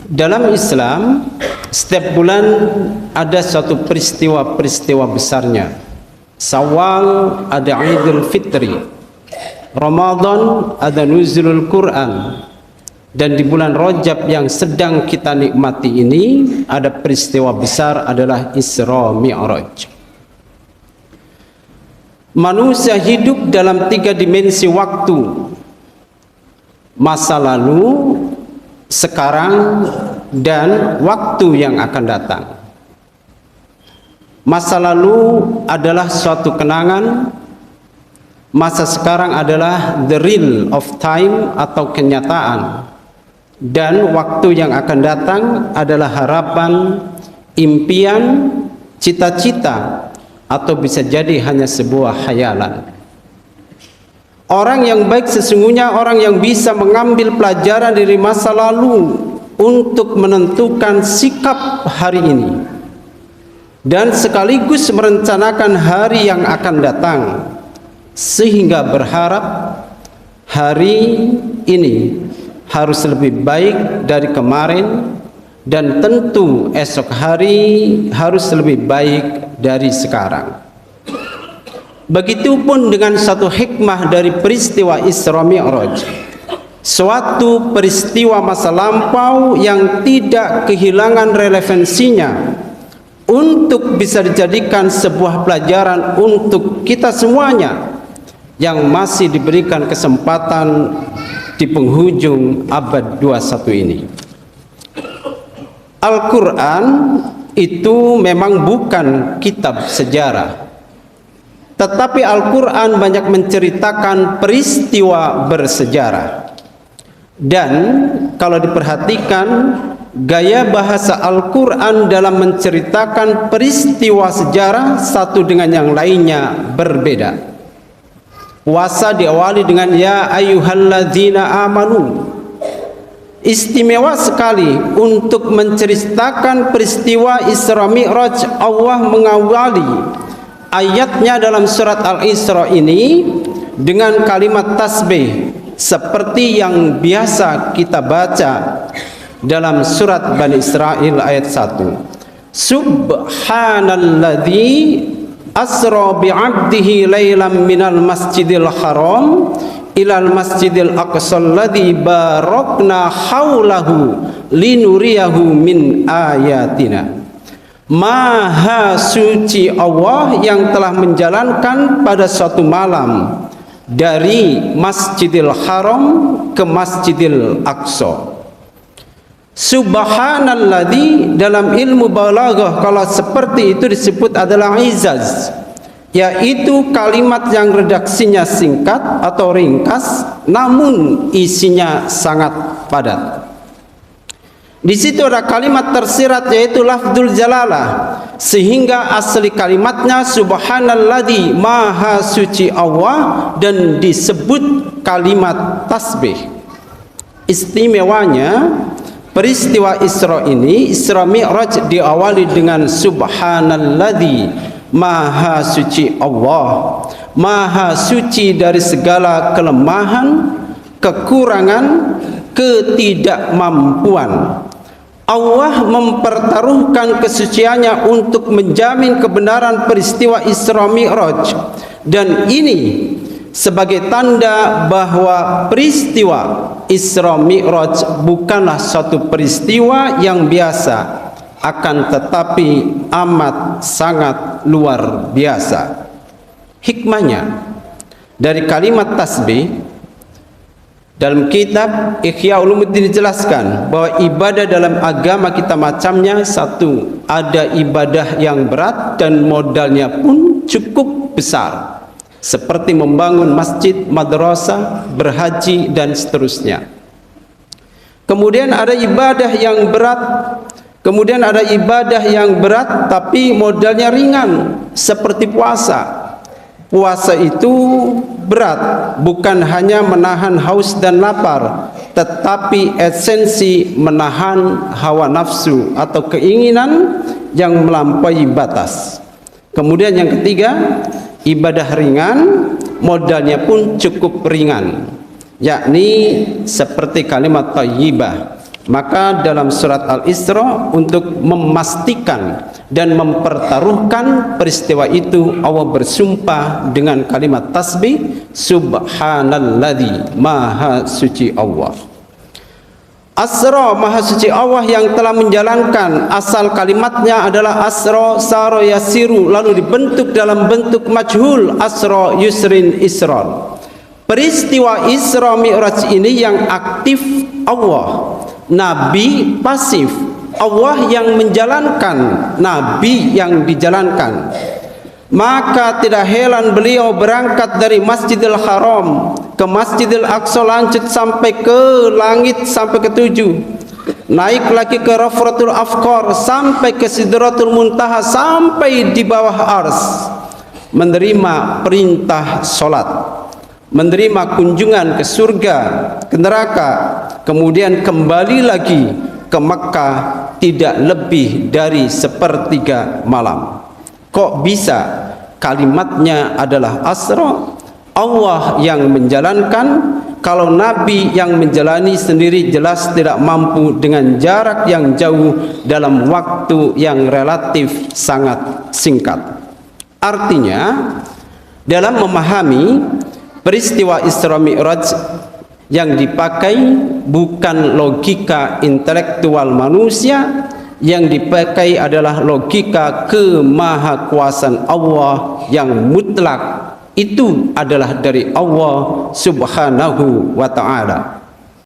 Dalam Islam, setiap bulan ada suatu peristiwa-peristiwa besarnya. Syawal ada Idul Fitri, Ramadan ada nuzulul Quran, dan di bulan Rajab yang sedang kita nikmati ini ada peristiwa besar adalah Isra Mi'raj. Manusia hidup dalam 3 dimensi waktu: masa lalu, sekarang, dan waktu yang akan datang. Masa lalu adalah suatu kenangan, masa sekarang adalah the real of time atau kenyataan, dan waktu yang akan datang adalah harapan, impian, cita-cita, atau bisa jadi hanya sebuah khayalan. Orang yang baik sesungguhnya orang yang bisa mengambil pelajaran dari masa lalu untuk menentukan sikap hari ini dan sekaligus merencanakan hari yang akan datang, sehingga berharap hari ini harus lebih baik dari kemarin, dan tentu esok hari harus lebih baik dari sekarang. Begitupun dengan satu hikmah dari peristiwa Isra Mi'raj, suatu peristiwa masa lampau yang tidak kehilangan relevansinya untuk bisa dijadikan sebuah pelajaran untuk kita semuanya yang masih diberikan kesempatan di penghujung abad 21 ini. Al-Quran itu memang bukan kitab sejarah, tetapi Al-Quran banyak menceritakan peristiwa bersejarah. Dan kalau diperhatikan, gaya bahasa Al-Quran dalam menceritakan peristiwa sejarah satu dengan yang lainnya berbeda. Puasa diawali dengan ya ayyuhalladzina amanu. Istimewa sekali untuk menceritakan peristiwa Isra Mi'raj. Allah mengawali ayatnya dalam surat Al-Isra ini dengan kalimat tasbih seperti yang biasa kita baca dalam surat Bani Israil ayat 1. Subhanalladzi asra bi'abdihi laylan minal masjidil haram ilal masjidil aqsal ladzi barakna haulahu linuriyahu min ayatina. Maha suci Allah yang telah menjalankan pada suatu malam dari Masjidil Haram ke Masjidil Aqsa. Subhanalladzi dalam ilmu balaghah kalau seperti itu disebut adalah izaz, yaitu kalimat yang redaksinya singkat atau ringkas namun isinya sangat padat. Di situ ada kalimat tersirat yaitu lafdzul jalalah, sehingga asli kalimatnya subhanalladzi maha suci Allah, dan disebut kalimat tasbih. Istimewanya peristiwa Isra ini, Isra Mi'raj, diawali dengan subhanalladzi maha suci Allah, maha suci dari segala kelemahan, kekurangan, ketidakmampuan. Allah mempertaruhkan kesuciannya untuk menjamin kebenaran peristiwa Isra Mi'raj, dan ini sebagai tanda bahwa peristiwa Isra Mi'raj bukanlah suatu peristiwa yang biasa, akan tetapi amat sangat luar biasa. Hikmahnya dari kalimat tasbih, dalam kitab Ihya Ulumuddin dijelaskan bahwa ibadah dalam agama kita macamnya. Satu, ada ibadah yang berat dan modalnya pun cukup besar, seperti membangun masjid, madrasah, berhaji, dan seterusnya. Kemudian ada ibadah yang berat, kemudian ada ibadah yang berat tapi modalnya ringan, seperti puasa. Puasa itu berat, bukan hanya menahan haus dan lapar, tetapi esensi menahan hawa nafsu atau keinginan yang melampaui batas. Kemudian yang ketiga, ibadah ringan, modalnya pun cukup ringan, yakni seperti kalimat thayyibah, Maka dalam surat Al-Isra untuk memastikan dan mempertaruhkan peristiwa itu, Allah bersumpah dengan kalimat tasbih, subhanalladzi, maha suci Allah. Asra, maha suci Allah yang telah menjalankan. Asal kalimatnya adalah asra sara yasiru, lalu dibentuk dalam bentuk majhul, asra yusrin isron. Peristiwa Isra Mi'raj ini yang aktif Allah, Nabi pasif. Allah yang menjalankan, Nabi yang dijalankan. Maka tidak heran beliau berangkat dari Masjidil Haram ke Masjidil Aqsa, lanjut sampai ke langit sampai ke 7, naik lagi ke Rafratul Afqar sampai ke Sidratul Muntaha, sampai di bawah ars, menerima perintah solat, menerima kunjungan ke surga, ke neraka, kemudian kembali lagi ke Makkah tidak lebih dari 1/3 malam. Kok bisa? Kalimatnya adalah asra, Allah yang menjalankan. Kalau Nabi yang menjalani sendiri jelas tidak mampu dengan jarak yang jauh dalam waktu yang relatif sangat singkat. Artinya, dalam memahami peristiwa Isra Mi'raj, yang dipakai bukan logika intelektual manusia, yang dipakai adalah logika kemahakuasaan Allah yang mutlak. Itu adalah dari Allah Subhanahu wa ta'ala.